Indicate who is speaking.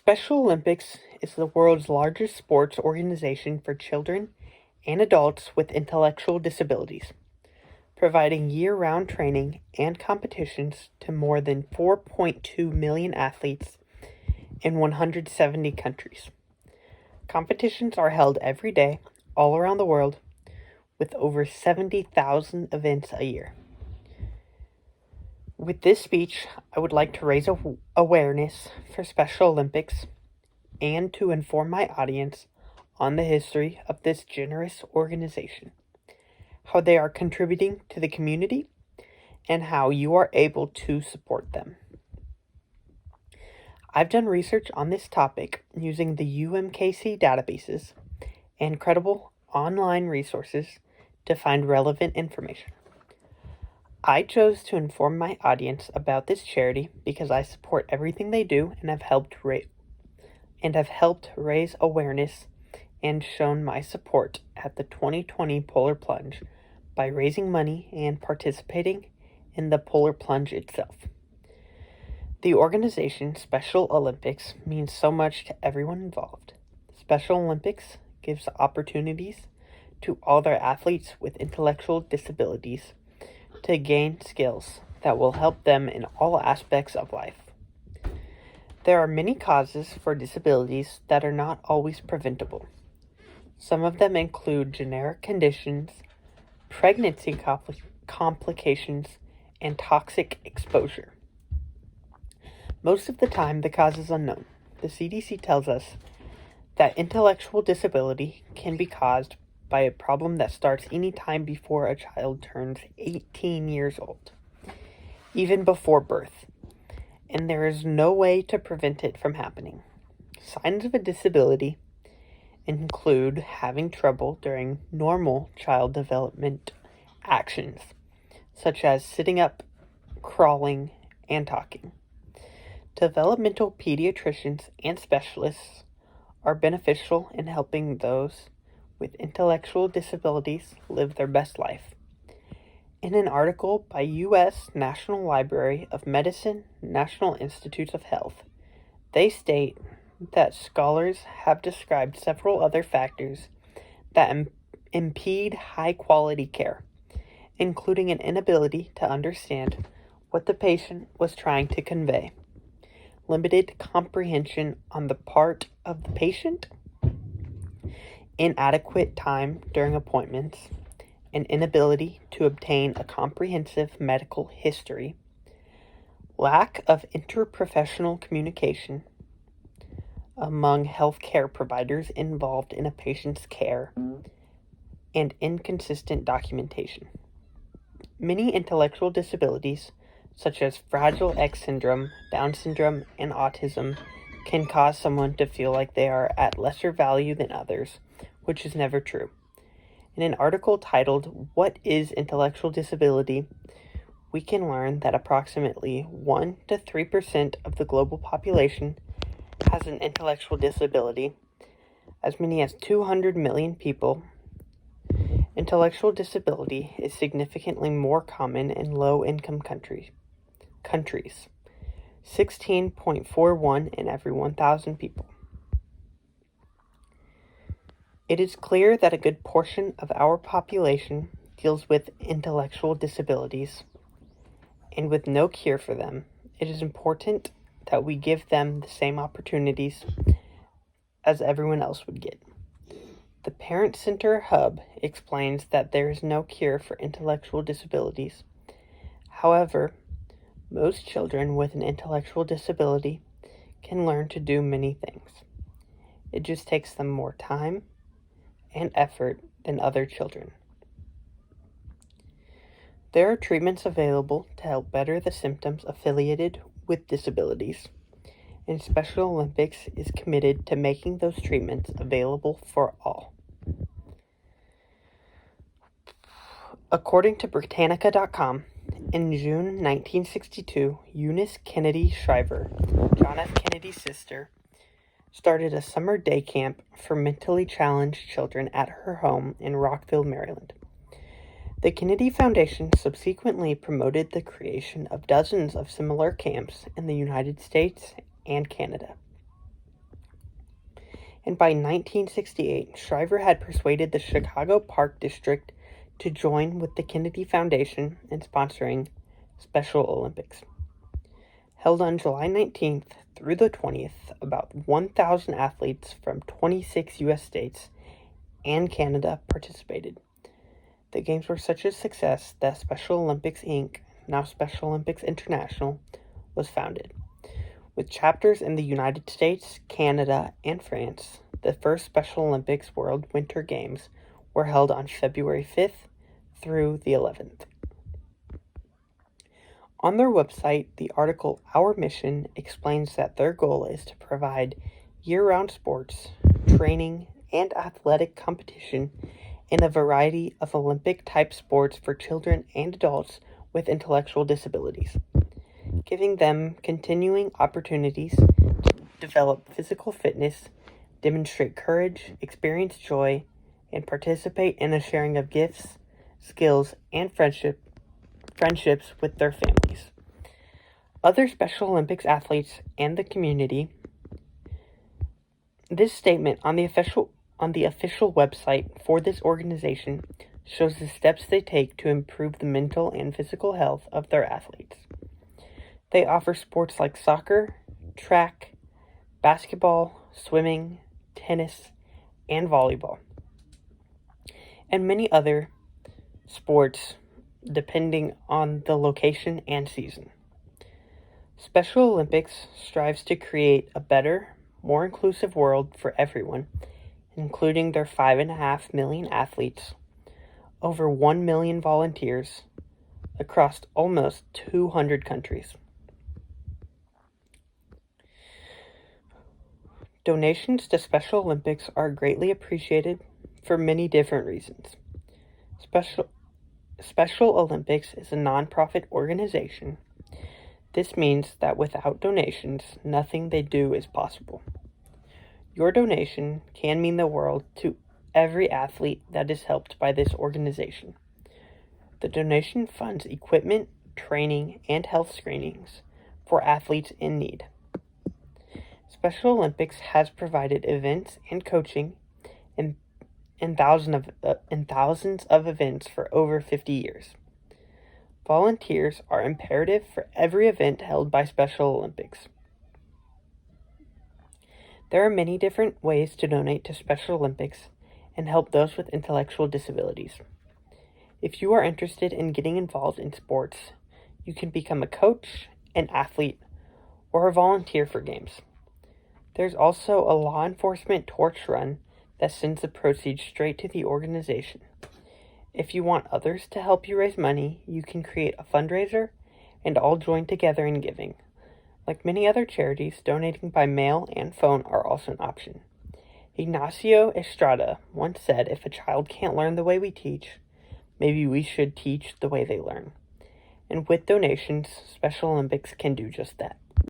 Speaker 1: Special Olympics is the world's largest sports organization for children and adults with intellectual disabilities, providing year-round training and competitions to more than 4.2 million athletes in 170 countries. Competitions are held every day all around the world with over 70,000 events a year. With this speech, I would like to raise awareness for Special Olympics and to inform my audience on the history of this generous organization, how they are contributing to the community, and how you are able to support them. I've done research on this topic using the UMKC databases and credible online resources to find relevant information. I chose to inform my audience about this charity because I support everything they do and have helped raise awareness and shown my support at the 2020 Polar Plunge by raising money and participating in the Polar Plunge itself. The organization Special Olympics means so much to everyone involved. Special Olympics gives opportunities to all their athletes with intellectual disabilities to gain skills that will help them in all aspects of life. There are many causes for disabilities that are not always preventable. Some of them include generic conditions, pregnancy complications, and toxic exposure. Most of the time, the cause is unknown. The CDC tells us that intellectual disability can be caused by a problem that starts any time before a child turns 18 years old, even before birth, and there is no way to prevent it from happening. Signs of a disability include having trouble during normal child development actions, such as sitting up, crawling, and talking. Developmental pediatricians and specialists are beneficial in helping those with intellectual disabilities live their best life. In an article by U.S. National Library of Medicine, National Institutes of Health, they state that scholars have described several other factors that impede high-quality care, including an inability to understand what the patient was trying to convey, limited comprehension on the part of the patient, inadequate time during appointments, an inability to obtain a comprehensive medical history, lack of interprofessional communication among healthcare providers involved in a patient's care, and inconsistent documentation. Many intellectual disabilities, such as Fragile X syndrome, Down syndrome, and autism, can cause someone to feel like they are at lesser value than others, which is never true. In an article titled, "What is Intellectual Disability?" we can learn that approximately 1 to 3% of the global population has an intellectual disability. As many as 200 million people. Intellectual disability is significantly more common in low-income countries. 16.41 in every 1,000 people. It is clear that a good portion of our population deals with intellectual disabilities, and with no cure for them, it is important that we give them the same opportunities as everyone else would get. The Parent Center Hub explains that there is no cure for intellectual disabilities. However, most children with an intellectual disability can learn to do many things. It just takes them more time and effort than other children. There are treatments available to help better the symptoms affiliated with disabilities, and Special Olympics is committed to making those treatments available for all. According to Britannica.com, in June 1962, Eunice Kennedy Shriver, John F. Kennedy's sister, started a summer day camp for mentally challenged children at her home in Rockville, Maryland. The Kennedy Foundation subsequently promoted the creation of dozens of similar camps in the United States and Canada. and by 1968, Shriver had persuaded the Chicago Park District to join with the Kennedy Foundation in sponsoring Special Olympics. Held on July 19th through the 20th, about 1,000 athletes from 26 U.S. states and Canada participated. The games were such a success that Special Olympics Inc., now Special Olympics International, was founded. With chapters in the United States, Canada, and France, the first Special Olympics World Winter Games were held on February 5th through the 11th. On their website, the article Our Mission explains that their goal is to provide year-round sports, training, and athletic competition in a variety of Olympic-type sports for children and adults with intellectual disabilities, giving them continuing opportunities to develop physical fitness, demonstrate courage, experience joy, and participate in the sharing of gifts, skills, and friendships with their families. Other Special Olympics athletes and the community. This statement on the official website for this organization shows the steps they take to improve the mental and physical health of their athletes. They offer sports like soccer, track, basketball, swimming, tennis, and volleyball, and many other sports depending on the location and season. Special Olympics strives to create a better, more inclusive world for everyone, including their 5.5 million athletes, over 1 million volunteers across almost 200 countries. Donations to Special Olympics are greatly appreciated for many different reasons. Special Olympics is a nonprofit organization. This means that without donations, nothing they do is possible. Your donation can mean the world to every athlete that is helped by this organization. The donation funds equipment, training, and health screenings for athletes in need. Special Olympics has provided events and coaching in thousands of events for over 50 years. Volunteers are imperative for every event held by Special Olympics. There are many different ways to donate to Special Olympics and help those with intellectual disabilities. If you are interested in getting involved in sports, you can become a coach, an athlete, or a volunteer for games. There's also a law enforcement torch run that sends the proceeds straight to the organization. If you want others to help you raise money, you can create a fundraiser and all join together in giving. Like many other charities, donating by mail and phone are also an option. Ignacio Estrada once said, "If a child can't learn the way we teach, maybe we should teach the way they learn." And with donations, Special Olympics can do just that.